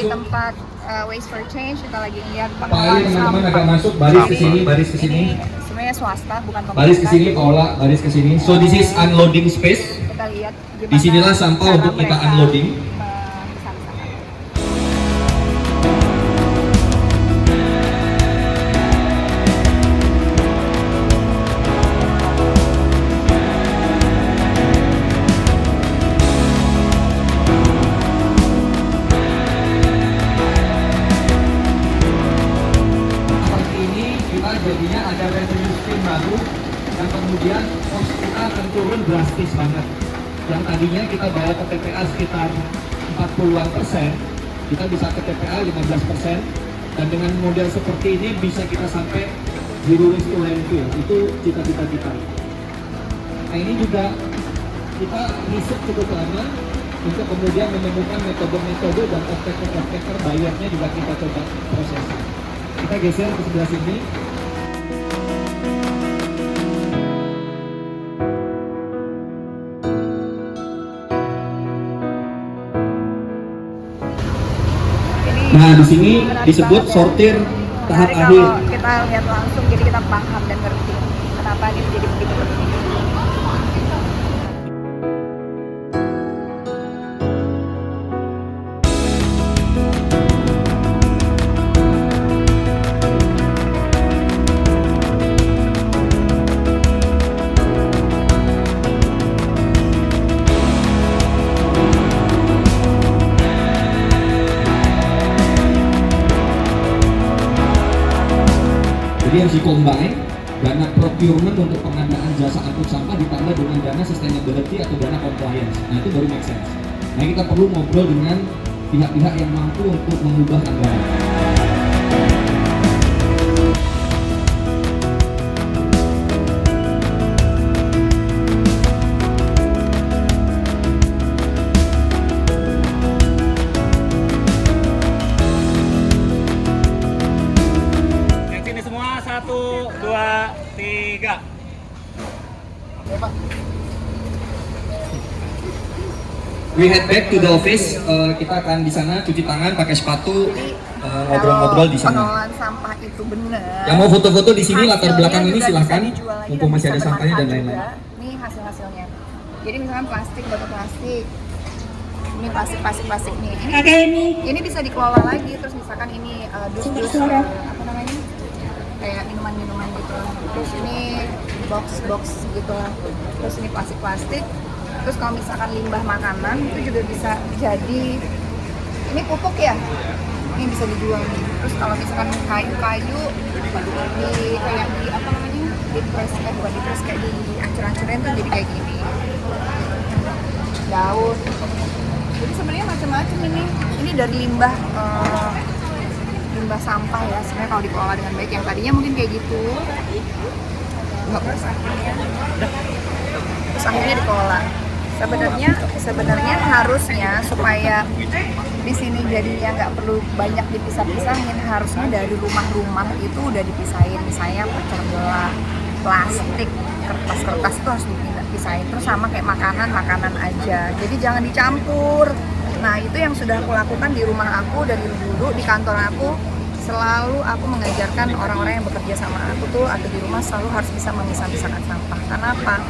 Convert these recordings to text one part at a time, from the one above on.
masuk. tempat Waste for Change, kita lagi lihat Pak Ali, teman-teman agak masuk, baris ke sini, baris ke sini. Ini sebenarnya swasta, bukan pemerintah. Baris ke sini, Pak Ola, baris ke sini. So this is unloading space. Kita lihat gimana Disinilah sampah cara untuk kita mereka unloading. memisah-misahkan. Seperti ini kita jadinya ada revenue stream baru yang kemudian cost kita akan turun drastis banget. Yang tadinya kita bayar ke TPA sekitar 40-an%, kita bisa ke TPA 15%, dan dengan model seperti ini bisa kita sampai zero waste to landfill. Itu cita-cita kita. Nah ini juga kita riset cukup lama untuk kemudian menemukan metode-metode dan off-taker bayarnya juga kita coba proses. Kita geser ke sebelah sini. Nah, di sini disebut sortir tahap Jadi akhir. kalau kita lihat langsung, jadi kita paham dan ngerti kenapa ini jadi begitu penting. Jadi harus di-combine dana procurement untuk pengadaan jasa angkut sampah ditambah dengan dana sustainability atau dana compliance. Nah itu baru make sense. Nah kita perlu ngobrol dengan pihak-pihak yang mampu untuk mengubah anggaran. Sini semua, 1, 2, 3. We head back to the office. Kita akan di sana cuci tangan, pakai sepatu, ngobrol-ngobrol di sana. Pengelolaan sampah itu benar. Yang mau foto-foto di sini latar Hasilnya belakang ini juga silahkan, bisa dijual lagi mumpung dan masih bisa ada sampahnya dan bermanfaat lain-lain. juga. Ini hasil-hasilnya. Jadi misalkan plastik, botol plastik. Ini plastik nih. Ini bisa dikelola lagi. Terus misalkan ini dus-dus apa namanya? Kayak minuman-minuman gitu. Terus ini box gitu lah. Terus ini plastik. Terus kalau misalkan limbah makanan itu juga bisa jadi, ini pupuk ya, ini bisa dijual nih. Terus kalau misalkan kayu-kayu di kayak di apa namanya, di press bukan di press, kayak di ancur-ancurin tuh jadi kayak gini. Daun. Jadi sebenarnya macam-macam ini. Ini dari limbah limbah sampah ya. Sebenarnya kalau dikelola dengan baik, yang tadinya mungkin kayak gitu, nggak usah. Terus akhirnya dikelola. Sebenarnya harusnya supaya di sini jadinya nggak perlu banyak dipisah-pisahin, harusnya dari rumah-rumah itu udah dipisahin, misalnya pecah belah, plastik, kertas itu harus dipisahin. Terus sama kayak makanan aja, jadi jangan dicampur. Nah itu yang sudah aku lakukan di rumah aku dari dulu, di kantor aku selalu aku mengajarkan orang-orang yang bekerja sama aku tuh atau di rumah selalu harus bisa memisah-misahkan sampah. Kenapa?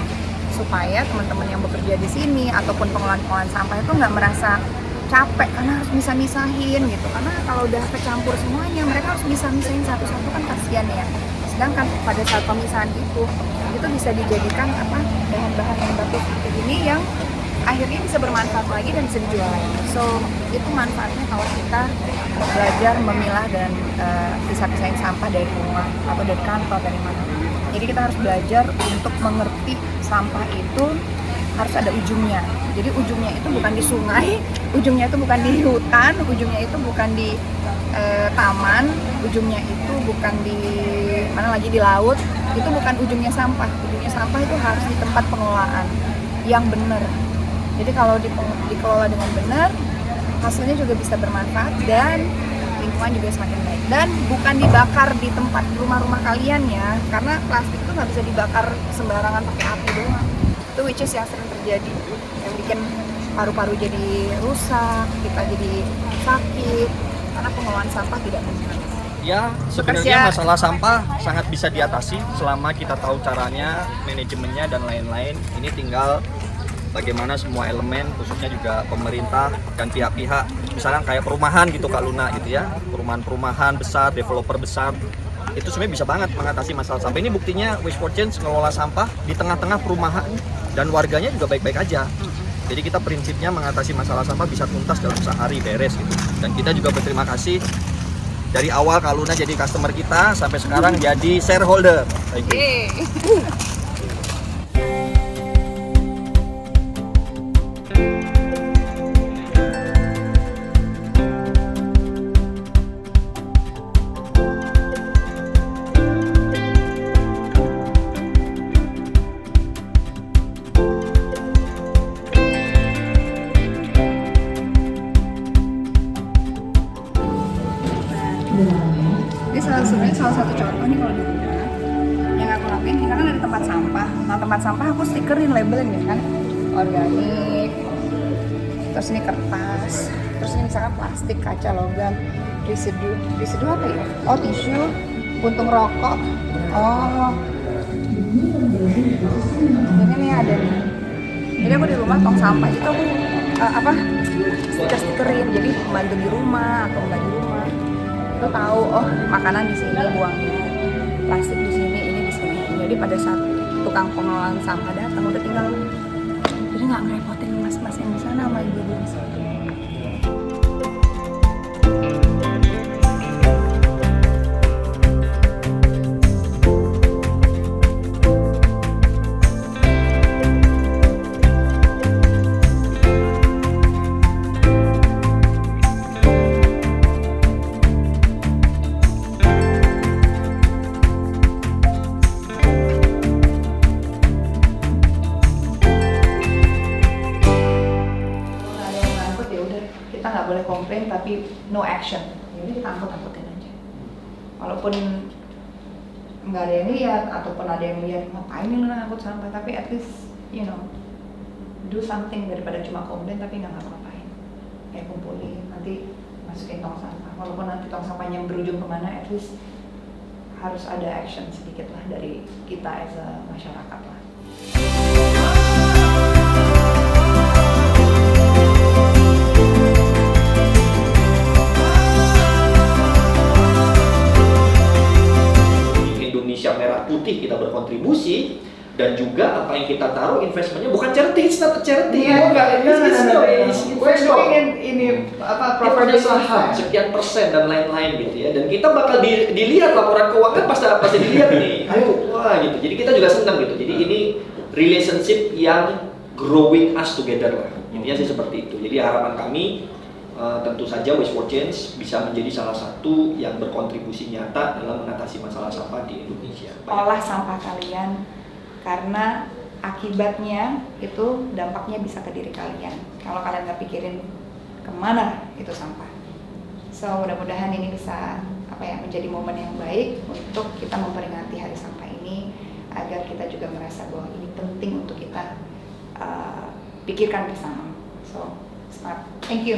Supaya teman-teman yang bekerja di sini ataupun pengelolaan sampah itu nggak merasa capek karena harus misah-misahin gitu. Karena kalau udah kecampur semuanya, mereka harus misah-misahin satu-satu, kan kasihan ya. Sedangkan pada saat pemisahan itu bisa dijadikan bahan-bahan yang bagus seperti ini yang akhirnya bisa bermanfaat lagi dan bisa dijual lagi. So itu manfaatnya kalau kita belajar memilah dan pisah-pisahin sampah dari rumah atau dari kantor, dari mana. Jadi kita harus belajar untuk mengerti sampah itu harus ada ujungnya. Jadi ujungnya itu bukan di sungai, ujungnya itu bukan di hutan, ujungnya itu bukan di taman, ujungnya itu bukan di mana lagi, di laut. Itu bukan ujungnya sampah. Ujungnya sampah itu harus di tempat pengelolaan yang benar. Jadi kalau dikelola dengan benar, hasilnya juga bisa bermanfaat dan lingkungan juga semakin baik. Dan bukan dibakar di tempat rumah-rumah kalian ya, karena plastik itu nggak bisa dibakar sembarangan pakai api doang. Itu which is yang sering terjadi, yang bikin paru-paru jadi rusak, kita jadi sakit karena pengelolaan sampah tidak benar. Ya, sebenarnya masalah sampah sangat bisa diatasi selama kita tahu caranya, manajemennya dan lain-lain. Ini tinggal bagaimana semua elemen, khususnya juga pemerintah dan pihak-pihak, misalnya kayak perumahan gitu Kak Luna gitu ya, perumahan-perumahan besar, developer besar, itu sebenarnya bisa banget mengatasi masalah sampah. Ini buktinya Waste for Change ngelola sampah di tengah-tengah perumahan dan warganya juga baik-baik aja. Jadi kita prinsipnya mengatasi masalah sampah bisa tuntas dalam sehari, beres gitu. Dan kita juga berterima kasih dari awal Kak Luna jadi customer kita sampai sekarang jadi shareholder. Thank you. Ini sebenarnya salah satu contoh nih kalau di rumah yang aku lakuin, kita kan ada tempat sampah. Nah tempat sampah aku stikerin labelin ya kan, organik, terus ini kertas, terus ini misalkan plastik, kaca, logam, residu apa ya? Oh tisu, puntung rokok. Oh, ini nih ada nih. Jadi aku di rumah tong sampah itu aku stikerin, jadi membantu di rumah atau nggak di rumah itu tahu, oh makanan di sini buangnya, plastik di sini, ini di sini. Jadi pada saat tukang pengelolaan sampah datang udah tinggal, jadi nggak ngerepotin mas-mas yang di sana sama ibu-ibu di sini. Kita nggak boleh komplain tapi no action, jadi kita angkut-angkutin aja walaupun nggak ada yang lihat ataupun ada yang lihat ngapain nih lu angkut sampah, tapi at least do something daripada cuma komplain tapi nggak ngapa-ngapain. Kayak kumpulin, nanti masukin tong sampah, walaupun nanti tong sampahnya berujung kemana, at least harus ada action sedikit lah dari kita as a masyarakat lah. Merah Putih kita berkontribusi, dan juga apa yang kita taruh investmentnya bukan charity, it's not a charity. Sekian persen dan lain-lain gitu ya, dan kita bakal dilihat laporan keuangan pasti dilihat nih. Ayo, wah gitu. Jadi kita juga senang gitu. Jadi ini relationship yang growing us together lah. Intinya sih seperti itu. Jadi harapan kami tentu saja Waste for Change bisa menjadi salah satu yang berkontribusi nyata dalam mengatasi masalah sampah di Indonesia. Olah sampah kalian, karena akibatnya itu dampaknya bisa ke diri kalian kalau kalian nggak pikirin kemana itu sampah. So mudah-mudahan ini bisa menjadi momen yang baik untuk kita memperingati hari sampah ini, agar kita juga merasa bahwa ini penting untuk kita pikirkan bersama. So smart. Thank you.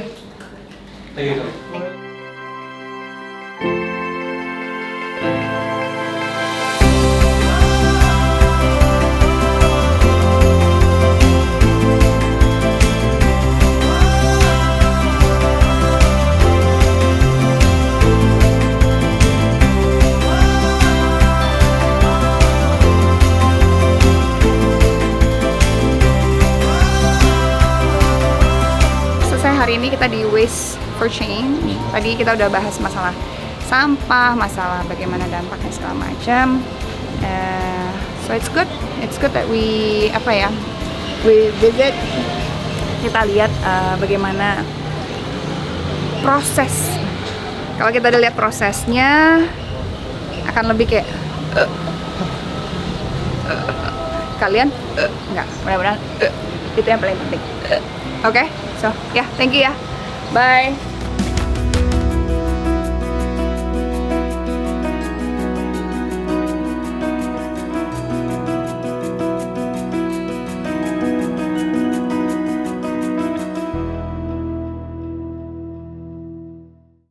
Thank you. Hari ini kita di Waste for Change. Tadi kita udah bahas masalah sampah, masalah bagaimana dampaknya segala macam. So it's good that we visit. Kita lihat bagaimana proses. Kalau kita udah lihat prosesnya, akan lebih kayak kalian enggak, mudah-mudahan itu yang paling penting. Oke, so yeah, thank you ya, bye.